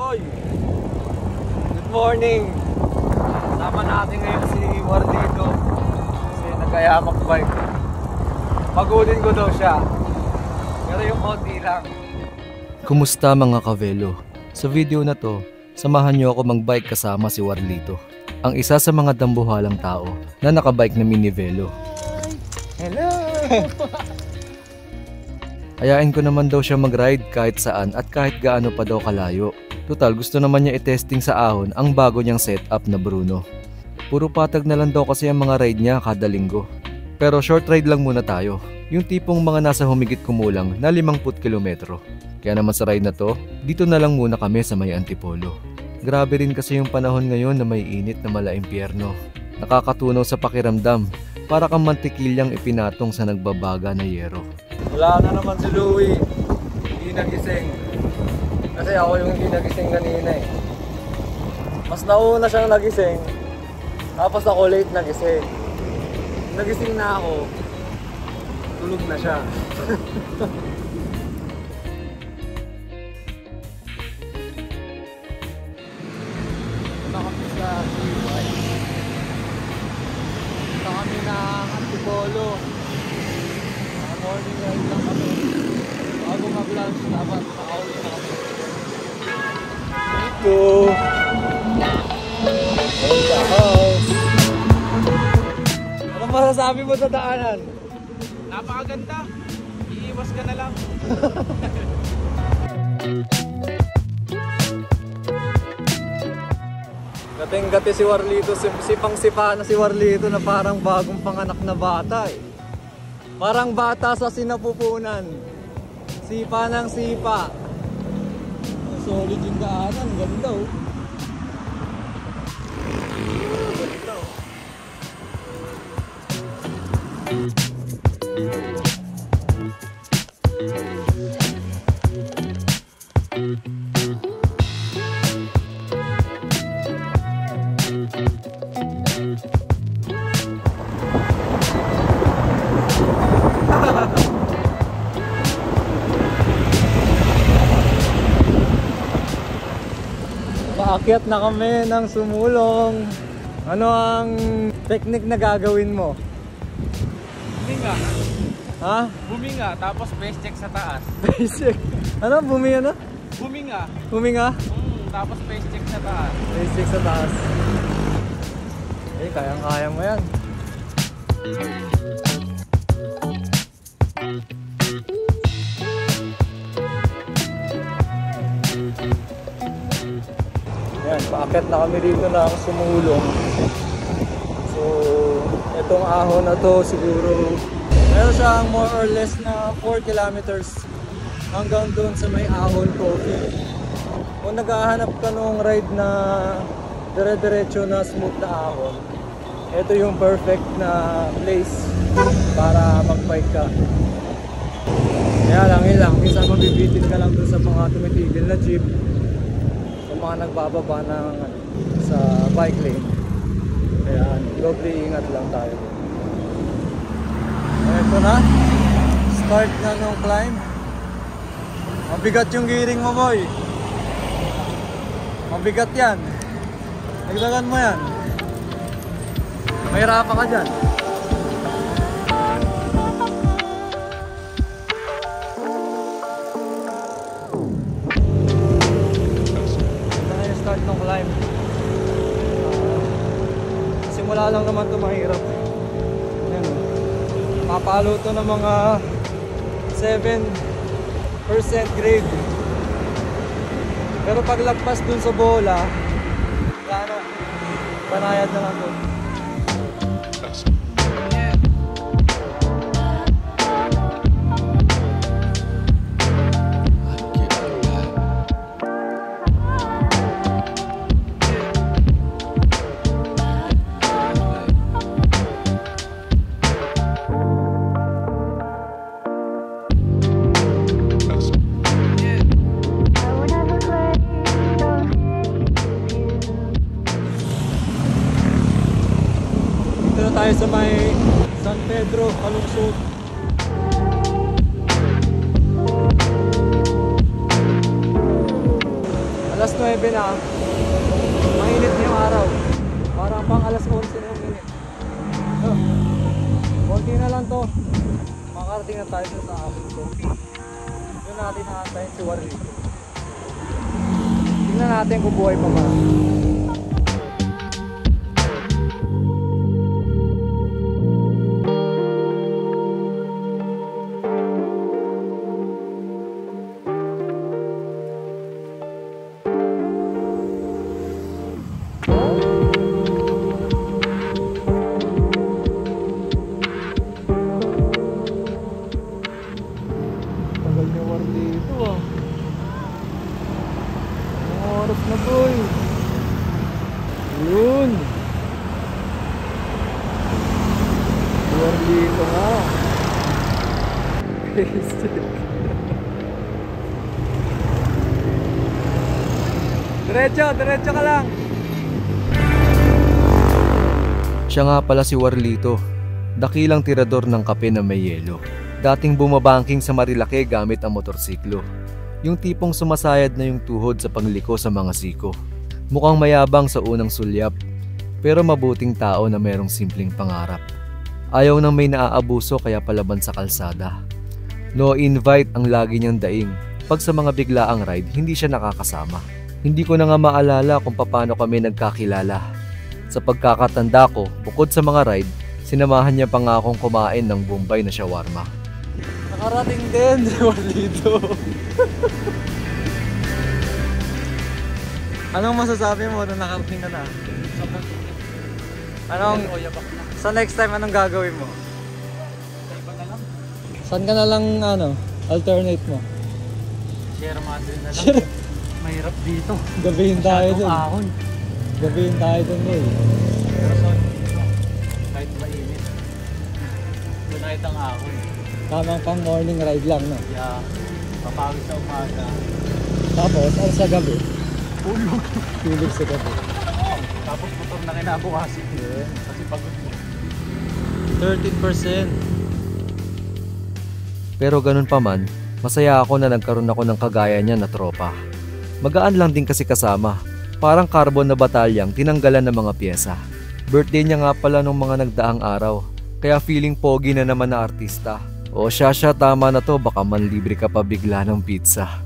Boy! Good morning! Sama natin ngayon si Wardito kasi nag-ayamak bike. Pagulin ko daw siya, pero yung konti lang. Kumusta mga kavelo? Sa video na to, samahan niyo ako magbike kasama si Warlito, ang isa sa mga dambuhalang tao na nakabike na minivelo. Hello! Ayain ko naman daw siya mag-ride kahit saan at kahit gaano pa daw kalayo. Total, gusto naman niya i-testing sa ahon ang bago niyang setup na Bruno. Puro patag na lang daw kasi ang mga ride niya kada linggo. Pero short ride lang muna tayo, yung tipong mga nasa humigit kumulang na 50 kilometro. Kaya naman sa ride na to, dito na lang muna kami sa may Antipolo. Grabe rin kasi yung panahon ngayon na may init na mala-impyerno. Nakakatunaw sa pakiramdam, para kang mantikilyang ipinatong sa nagbabaga na yero. Wala na naman si Louie. Hindi nagising. Kasi ako yung hindi nagising kanina eh. Mas nauna siyang nagising. Tapos ako late nagising. Nagising na ako. Tulog na siya. Punta kami sa Kiway. Punta kami ng Antipolo. Morning ride lang kami. Bago mag-lunch, dapat nakauwi na kami. Dito! In the house! Ano masasabi mo sa daanan? Napakaganda! Iiwas ka na lang. Gating-gati si Warlito, sipang-sipa na si Warlito na parang bagong panganak na bata eh. Parang bata sa sinapupunan. Sipa ng sipa. Solid yung daanan. Ganda oh. Ganda oh. Paakyat na kami ng Sumulong. Ano ang technique na gagawin mo? Buminga. Ha? Buminga, tapos base check sa taas. Basic. Ano? Buminga na? Buminga. Huminga? Tapos base check sa taas. Basic sa taas. Eh, kayang-kaya mo yan. Ayan, paakyat na kami dito ng Sumulong. So, itong ahon na to siguro meron siyang more or less na 4 kilometers hanggang doon sa may Ahon Coffee. Kung naghahanap ka nung ride na dire-diretso na smooth na ahon, ito yung perfect na place para mag-bike ka. Kaya lang, minsan mabibitin ka lang doon sa mga tumitigil na jeep, mga nagbababa ng sa bike lane. Kaya doble ingat lang tayo. Ito na, start na nung climb. Mabigat yung gearing mo, boy. Mabigat yan. Nagdagan mo yan. Mahirapan ka dyan. Start ng climb. Simula lang naman ito mahirap. Ayan, mapalo ito ng mga 7% grade. Pero paglagpas dun sa bola, ano, banayad na lang doon. Tayo sa may San Pedro, Calungsod. Alas 9 na. Mainit na yung araw. Parang pang alas 11 na yung init. So, konti na lang to. Makarating na tayo sa akin ko. Doon natin nakaantayin si Warlito. Tingnan natin kung buhay pa ba. Na boy. Yun. Warlito nga. Diretso ka lang. Siya nga pala si Warlito, dakilang tirador ng kape na may yelo. Dating bumabangking sa Marilake gamit ang motorsiklo. Yung tipong sumasayad na yung tuhod sa pangliko sa mga siko. Mukhang mayabang sa unang sulyap, pero mabuting tao na merong simpleng pangarap. Ayaw nang may naaabuso kaya palaban sa kalsada. No invite ang lagi niyang daing. Pag sa mga biglaang ride, hindi siya nakakasama. Hindi ko na nga maalala kung paano kami nagkakilala. Sa pagkakatanda ko, bukod sa mga ride, sinamahan niya pa nga akong kumain ng Bombay na shawarma. Nakarating din, Warlito. Anong masasabi mo nung nakarating ka na? Sa next time, anong gagawin mo? Saan ka na lang, alternate mo? Sierra Madre na lang. Mahirap dito. Gabihin tayo dun. Ahon. Gabihin tayo dun, boy. Pero sorry, kahit mainit. Kahit ang ahon. Tamang pang morning ride lang, no? Yeah, papawis sa umaga. Tapos, ano sa gabi? Tulog sa gabi. Tapos motor na kinabukasin. Yeah. Kasi pagod mo. 13%. Pero ganun pa man, masaya ako na nagkaroon ako ng kagaya niya na tropa. Magaan lang din kasi kasama. Parang carbon na batalyang tinanggalan ng mga pyesa. Birthday niya nga pala nung mga nagdaang araw. Kaya feeling pogi na naman na artista. O siya, tama na to, baka manlibre ka pa bigla ng pizza.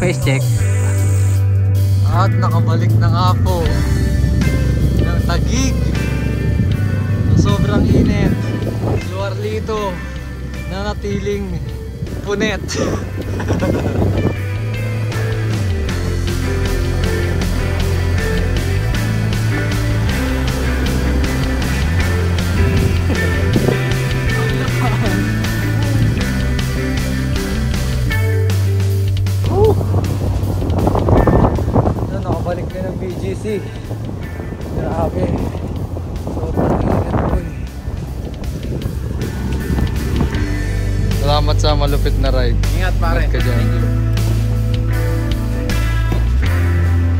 Face check. At nakabalik na nga po ng Taguig. Sobrang init. Si Warlito na natiling punet. Nakabalik na ng BGC. Grabe. Sobrang init po eh. Salamat sa malupit na ride. Ingat pare. Ingat ka dyan.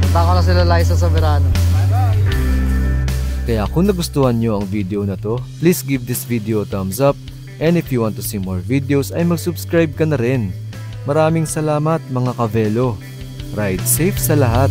Punta ko na sila Liza sa Verano. Kaya kung nagustuhan nyo ang video na to, please give this video a thumbs up. And if you want to see more videos ay mag-subscribe ka na rin. Maraming salamat mga kavelo. Ride safe sa lahat.